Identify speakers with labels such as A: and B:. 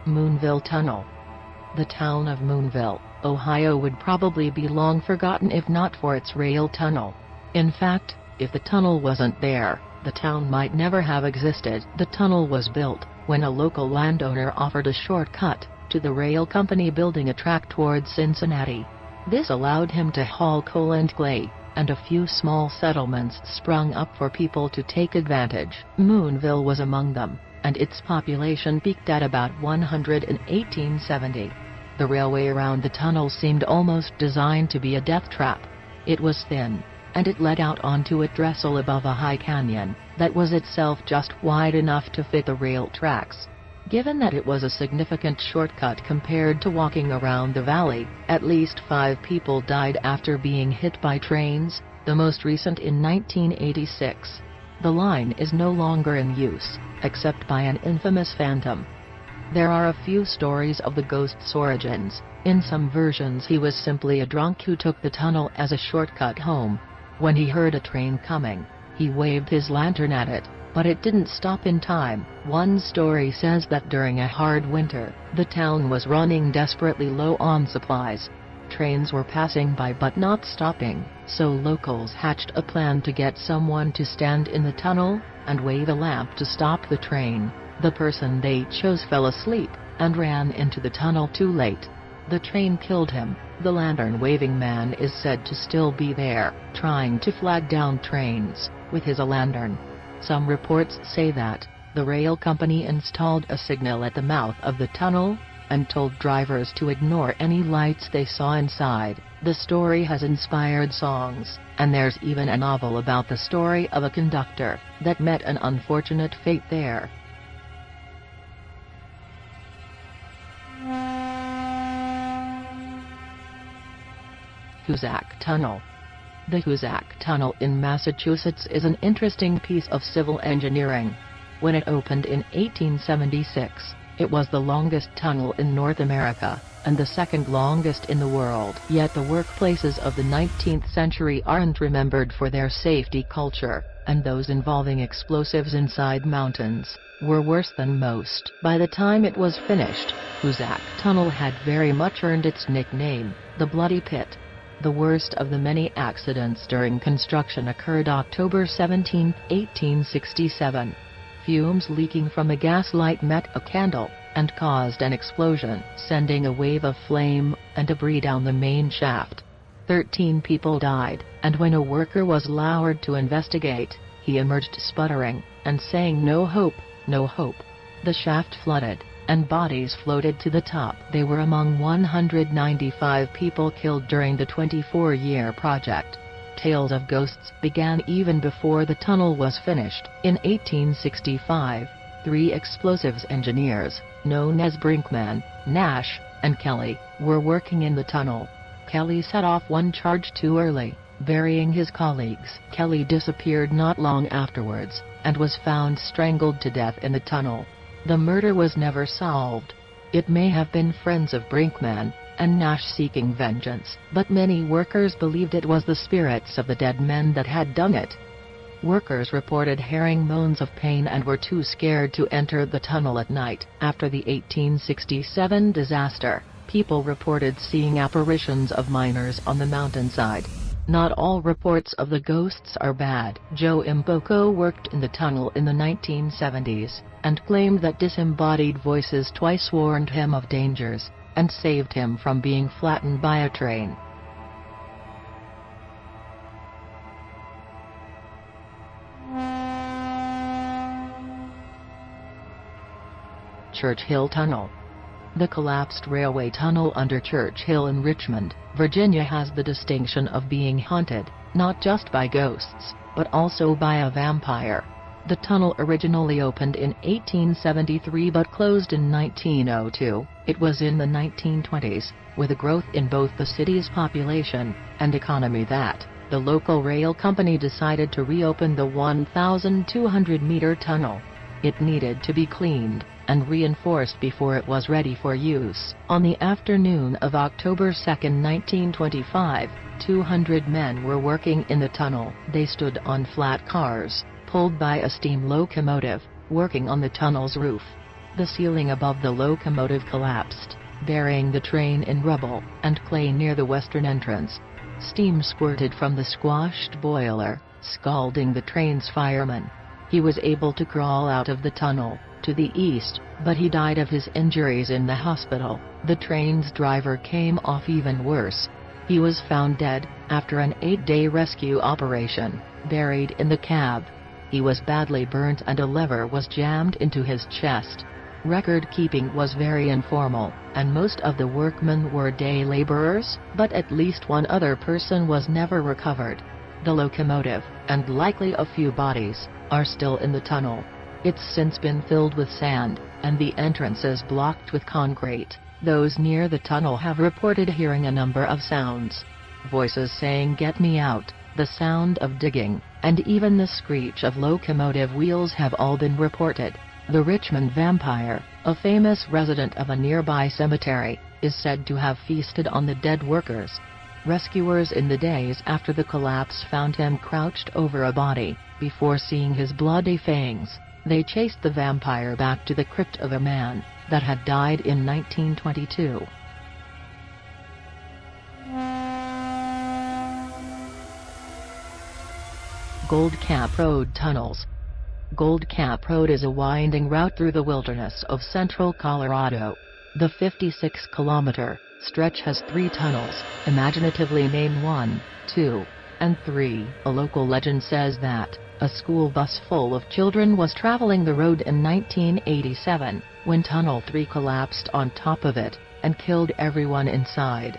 A: Moonville Tunnel. The town of Moonville, Ohio would probably be long forgotten if not for its rail tunnel. In fact, if the tunnel wasn't there, the town might never have existed. The tunnel was built when a local landowner offered a shortcut to the rail company building a track towards Cincinnati. This allowed him to haul coal and clay, and a few small settlements sprung up for people to take advantage. Moonville was among them, and its population peaked at about 100 in 1870. The railway around the tunnel seemed almost designed to be a death trap. It was thin, and it led out onto a trestle above a high canyon that was itself just wide enough to fit the rail tracks. Given that it was a significant shortcut compared to walking around the valley, at least 5 people died after being hit by trains, the most recent in 1986. The line is no longer in use, except by an infamous phantom. There are a few stories of the ghost's origins. In some versions he was simply a drunk who took the tunnel as a shortcut home. When he heard a train coming, he waved his lantern at it, but it didn't stop in time. One story says that during a hard winter, the town was running desperately low on supplies. Trains were passing by but not stopping, so locals hatched a plan to get someone to stand in the tunnel and wave a lamp to stop the train. The person they chose fell asleep and ran into the tunnel too late. The train killed him. The lantern-waving man is said to still be there, trying to flag down trains with his lantern. Some reports say that the rail company installed a signal at the mouth of the tunnel and told drivers to ignore any lights they saw inside. The story has inspired songs, and there's even a novel about the story of a conductor that met an unfortunate fate there. Hoosac Tunnel. The Hoosac Tunnel in Massachusetts is an interesting piece of civil engineering. When it opened in 1876, it was the longest tunnel in North America, and the second longest in the world. Yet the workplaces of the 19th century aren't remembered for their safety culture, and those involving explosives inside mountains were worse than most. By the time it was finished, Hoosac Tunnel had very much earned its nickname, the Bloody Pit. The worst of the many accidents during construction occurred October 17, 1867. Fumes leaking from a gas light met a candle and caused an explosion, sending a wave of flame and debris down the main shaft. 13 people died, and when a worker was lowered to investigate, he emerged sputtering and saying, "No hope, no hope." The shaft flooded, and bodies floated to the top. They were among 195 people killed during the 24-year project. Tales of ghosts began even before the tunnel was finished. In 1865, 3 explosives engineers, known as Brinkman, Nash, and Kelly, were working in the tunnel. Kelly set off one charge too early, burying his colleagues. Kelly disappeared not long afterwards, and was found strangled to death in the tunnel. The murder was never solved. It may have been friends of Brinkman and Nash seeking vengeance, but many workers believed it was the spirits of the dead men that had done it. Workers reported hearing moans of pain and were too scared to enter the tunnel at night. After the 1867 disaster, people reported seeing apparitions of miners on the mountainside. Not all reports of the ghosts are bad. Joe Imboco worked in the tunnel in the 1970s, and claimed that disembodied voices twice warned him of dangers, and saved him from being flattened by a train. Churchill Tunnel. The collapsed railway tunnel under Churchill in Richmond, Virginia has the distinction of being haunted, not just by ghosts, but also by a vampire. The tunnel originally opened in 1873 but closed in 1902. It was in the 1920s, with a growth in both the city's population and economy, that the local rail company decided to reopen the 1,200-meter tunnel. It needed to be cleaned and reinforced before it was ready for use. On the afternoon of October 2, 1925, 200 men were working in the tunnel. They stood on flat cars, pulled by a steam locomotive, working on the tunnel's roof. The ceiling above the locomotive collapsed, burying the train in rubble and clay near the western entrance. Steam squirted from the squashed boiler, scalding the train's fireman. He was able to crawl out of the tunnel to the east, but he died of his injuries in the hospital. The train's driver came off even worse. He was found dead after an 8-day rescue operation, buried in the cab. He was badly burnt and a lever was jammed into his chest. Record-keeping was very informal, and most of the workmen were day laborers, but at least one other person was never recovered. The locomotive, and likely a few bodies, are still in the tunnel. It's since been filled with sand, and the entrances blocked with concrete. Those near the tunnel have reported hearing a number of sounds. Voices saying "Get me out," the sound of digging, and even the screech of locomotive wheels have all been reported. The Richmond vampire, a famous resident of a nearby cemetery, is said to have feasted on the dead workers. Rescuers in the days after the collapse found him crouched over a body. Before seeing his bloody fangs, they chased the vampire back to the crypt of a man that had died in 1922. Gold Cap Road Tunnels. Gold Cap Road is a winding route through the wilderness of central Colorado. The 56-kilometer stretch has 3 tunnels, imaginatively named 1, 2, and 3. A local legend says that a school bus full of children was traveling the road in 1987, when Tunnel 3 collapsed on top of it, and killed everyone inside.